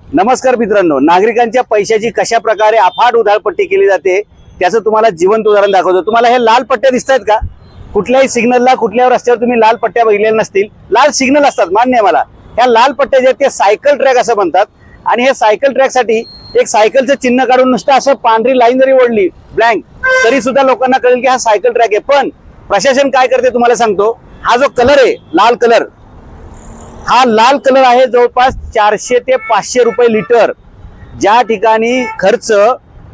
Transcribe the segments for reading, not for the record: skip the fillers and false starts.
नमस्कार मित्रांनो, नागरिकांच्या पैशाची कशा प्रकारे अफाट उधळपट्टी केली जाते त्याचं तुम्हाला जिवंत उदाहरण दाखवतो। तुम्हाला हे लाल पट्ट्या दिसतायत का? कुठल्याही सिग्नलला कुठल्याही रस्त्यावर तुम्ही लाल पट्ट्या बघितलेल्या नसतील। लाल सिग्नल असतात, मान्य आहे मला। ह्या लाल पट्ट्या जे ते सायकल ट्रॅक असं म्हणतात आणि हे सायकल ट्रॅक साठी एक सायकलचं चिन्ह काढून नुसतं असं पांढरी लाईन जरी ओढली ब्लँक तरी सुद्धा लोकांना कळेल की हा सायकल ट्रॅक आहे। पण प्रशासन काय करते तुम्हाला सांगतो। हा जो कलर आहे लाल कलर, हा लाल कलर आहे जवळपास 400 ते 500 रुपये लिटर। ज्या ठिकाणी खर्च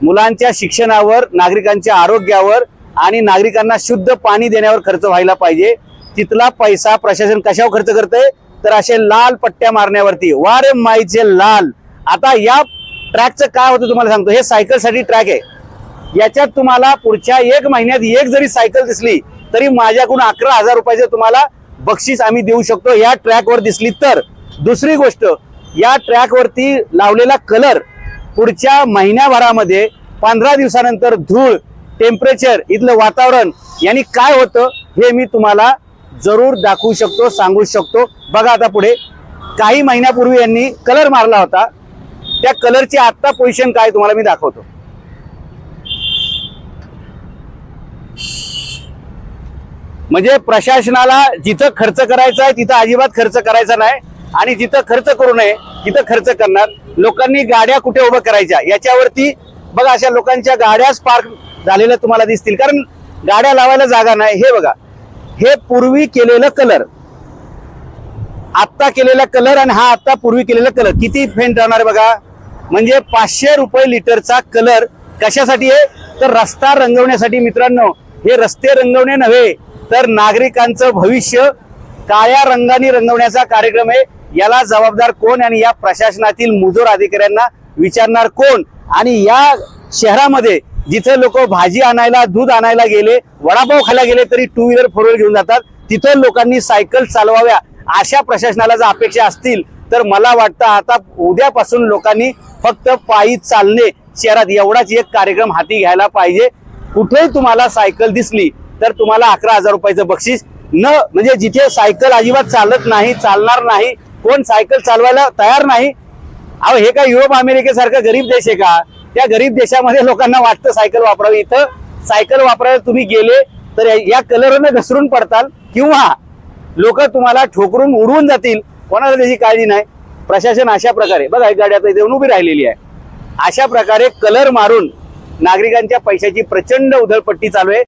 मुलांच्या शिक्षणावर, नागरिकांच्या आरोग्यावर आणि नागरिकांना शुद्ध पाणी देण्यावर खर्च व्हायला पाहिजे, तिथला पैसा प्रशासन कशावर खर्च करते तर असे लाल पट्ट्या मारण्यावरती। वारे माईचे लाल। आता या ट्रॅकचं काय होतं तुम्हाला सांगतो। हे सायकल साठी ट्रॅक आहे। याच्यात तुम्हाला पुढच्या 1 महिन्यात एक जरी सायकल दिसली तरी माझ्याकडून 11,000 रुपयाचे तुम्हाला बक्षीस आम्ही देऊ शकतो या ट्रॅक वर दिसली तर। दुसरी गोष्ट, या ट्रॅक वरती लावलेला कलर पुढच्या महिन्याभरामध्ये 15 दिवसानंतर धूळ, टेम्परेचर, इथलं वातावरण यांनी काय होतं हे मी तुम्हाला जरूर दाखवू शकतो, सांगू शकतो। बघा आता पुढे काही महिन्यापूर्वी यांनी कलर मारला होता, त्या कलरची आता पोझिशन काय तुम्हाला मी दाखवतो। म्हणजे प्रशासनाला जिथं खर्च करायचा आहे तिथं अजिबात खर्च करायचा नाही आणि जिथं खर्च करू नये तिथं खर्च करणार। लोकांनी गाड्या कुठे उभं करायच्या याच्यावरती बघा, अशा लोकांच्या गाड्याच पार्क झालेल्या तुम्हाला दिसतील, कारण गाड्या लावायला जागा नाही। हे बघा, हे पूर्वी केलेलं कलर, आत्ता केलेला कलर आणि हा आता पूर्वी केलेला कलर किती फेंट राहणार बघा। म्हणजे 500 रुपये लिटरचा कलर कशासाठी आहे तर रस्ता रंगवण्यासाठी। मित्रांनो, हे रस्ते रंगवणे नव्हे तर नागरिकांचं भविष्य काळ्या रंगाने रंगवण्याचा कार्यक्रम आहे। याला जबाबदार कोण आणि या प्रशासनातील मुजोर अधिकाऱ्यांना विचारणार कोण? आणि या शहरामध्ये जिथे लोक भाजी आणायला, दूध आणायला गेले, वडापाव खायला गेले तरी 2 व्हीलर 4 व्हीलर घेऊन जातात, तिथे लोकांनी सायकल चालवाव्या अशा प्रशासनाला जर अपेक्षा असतील तर मला वाटतं आता उद्यापासून लोकांनी फक्त पायी चालणे शहरात एवढाच एक कार्यक्रम हाती घ्यायला पाहिजे। कुठेही तुम्हाला सायकल दिसली तर तुम्हाला 11,000 रुपयाचं बक्षीस। न म्हणजे जिथे सायकल अजिबात चालत नाही, चालणार नाही, कोण सायकल चालवायला तयार नाही। अहो, हे काय युरोप अमेरिकेसारखं गरीब देश आहे का? त्या गरीब देशामध्ये लोकांना वाटतं सायकल वापरावी, इथं सायकल वापरायला तुम्ही गेले तर या कलरनं घसरून पडताल किंवा लोक तुम्हाला ठोकरून उडवून जातील, कोणाला त्याची काळजी नाही। प्रशासन अशा प्रकारे बघा, एक गाडी आता इथे उभी राहिलेली आहे, अशा प्रकारे कलर मारून नागरिकांच्या पैशाची प्रचंड उधळपट्टी चालू आहे।